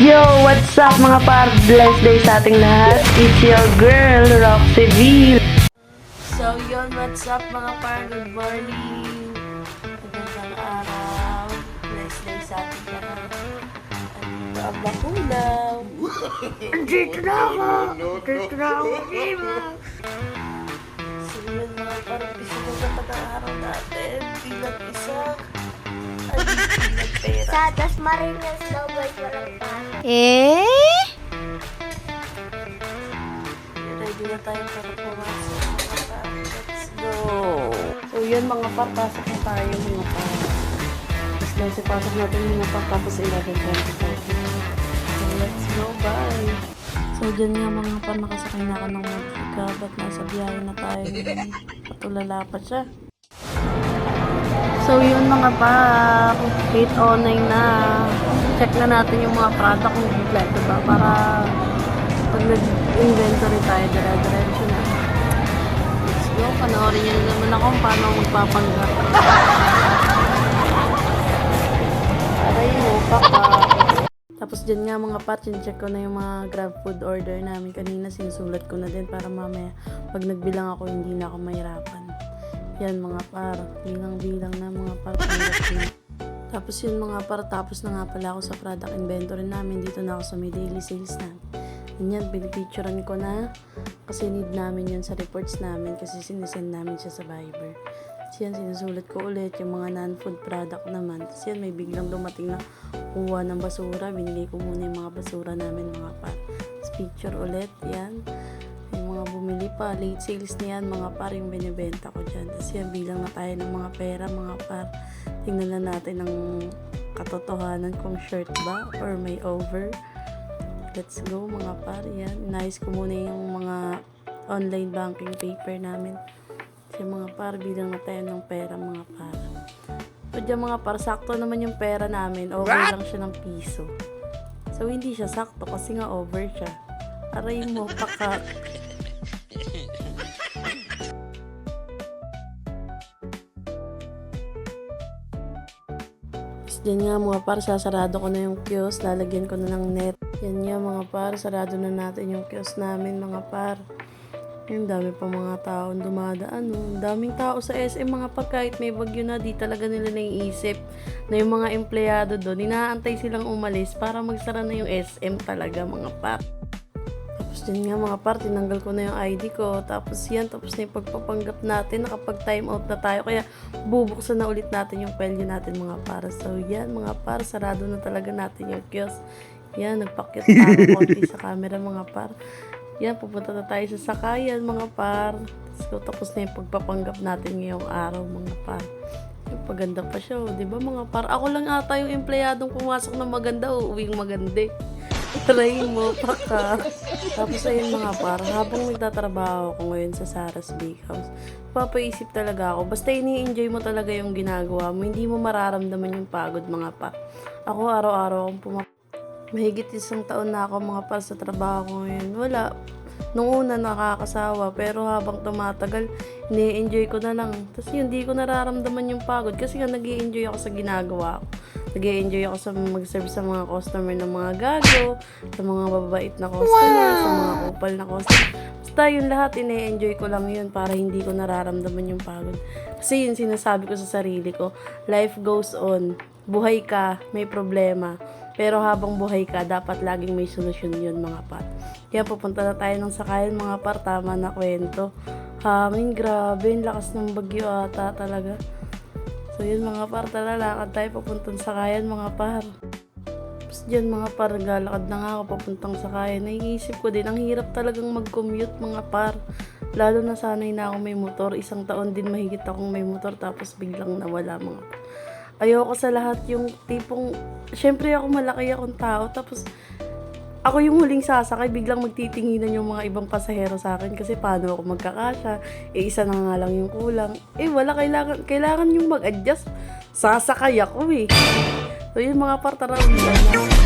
Yo, what's up mga par? Blessed day sa ating lahat. It's your girl, Roxy V. So yun, what's up mga par? Good morning. Magandang araw. Blessed day sa ating lahat. Andito ang bakulaw. Andito na ako. Andito na ako. So yun mga par, isa na sa taga-araw natin. Bilang isa. Bilang pera. Sa Dasmariñas daw guys, walang pasok. Ready na tayo para pumasok mga par. Let's go. So yun mga par, pasok na tayo mga par. Tapos lang pasok natin mga par, tapos 11:25. So let's go, bye. So dyan nga mga par, nakasakay na ako ng Monica. Ba't nasa biyahe na tayo? Patulala pa siya. So yun mga par, 8:09 na. Check na natin yung mga product kung kompleto ba para pag nag-inventory tayo, dire-diretso na. Let's go, panoorin nyo naman ako kung paano magpapanggap. Aray mo, paka. Tapos dyan nga mga par, check ko na yung mga grab food order namin. Kanina sinusulat ko na din para mamaya pag nagbilang ako hindi na ako mahirapan. Yan mga par, bilang-bilang na mga par, panggap na. Tapos yun mga par, tapos na nga pala ako sa product inventory namin. Dito na ako sa may daily sales na. Yan, pinipicturean ko na kasi need namin yun sa reports namin kasi sinisend namin siya sa Viber. Tapos yan, sinusulat ko ulit yung mga non-food product naman. Tapos yan, may biglang dumating na kuha ng basura. Binigay ko muna yung mga basura namin mga par. Tapos picture ulit, yan. Yung mga bumili pa, late sales na yan mga par, yung binibenta ko dyan. Tapos yan, bilang na tayo ng mga pera mga par. Tingnan na natin ang katotohanan kung short ba or may over. Let's go mga par, yan. Inayos ko muna yung mga online banking paper namin. Kasi mga par, bilang na tayo ng pera mga par. So dyan mga par, sakto naman yung pera namin. Over lang siya ng piso. So hindi siya sakto kasi nga over siya. Aray mo, paka. Diyan nga mga par, sasarado ko na yung kiosk, lalagyan ko na ng net. Yan nga mga par, sarado na natin yung kiosk namin mga par. Yung dami pa mga taong dumadaan. No? Daming tao sa SM mga par, kahit may bagyo na, di talaga nila naiisip na yung mga empleyado doon, inaantay silang umalis para magsara na yung SM talaga mga par. Tapos din nga mga par, tinanggal ko na yung ID ko. Tapos yan, tapos na yung pagpapanggap natin. Nakapag time out na tayo. Kaya bubuksan na ulit natin yung value natin mga par. So yan mga par, sarado na talaga natin yung kiosk. Yan, nagpakyat tayo konti sa camera mga par. Yan, pupunta na tayo sa sakayan mga par. Tapos na yung pagpapanggap natin ngayong araw mga par. Yung paganda pa siya, di ba mga par? Ako lang ata yung empleyadong pumasok na maganda, uuwing maganda. Try mo, paka. Tapos ayun mga par, habang nagtatrabaho ako ngayon sa Sarah's Bakehouse, papaisip talaga ako, basta ini-enjoy mo talaga yung ginagawa mo, hindi mo mararamdaman yung pagod mga par. Ako araw-araw akong mahigit 1 taon na ako mga par sa trabaho ko ngayon. Wala. Nung una nakakasawa, pero habang tumatagal, ini-enjoy ko na lang. Tapos yun, hindi ko nararamdaman yung pagod kasi nga nag-i-enjoy ako sa ginagawa ko. Nag-i-enjoy ako sa mag-serve sa mga customer ng mga gago, sa mga babait na customer, sa mga kupal na customer. Basta yun lahat, ini-enjoy ko lang yun para hindi ko nararamdaman yung pagod. Kasi yun sinasabi ko sa sarili ko, life goes on. Buhay ka, may problema. Pero habang buhay ka, dapat laging may solusyon yun mga par. Kaya pupunta na tayo ng sakayan mga par, tama na kwento. Hangin, grabe, lakas ng bagyo ata talaga. So yun mga par, talalakad tayo papuntang sakayan mga par. Tapos dyan mga par, naglalakad na nga ako papuntang sakayan. Naiisip ko din, ang hirap talagang mag-commute mga par. Lalo na sanay na ako may motor. 1 taon din mahigit akong may motor tapos biglang nawala mga par. Ayoko sa lahat yung tipong, syempre ako malaki akong tao, tapos ako yung huling sasakay, biglang magtitinginan yung mga ibang pasahero sa akin kasi paano ako magkakasya, isa na nga lang yung kulang. Wala, kailangan yung mag-adjust, sasakay ako So yun mga par, tara, ulan na.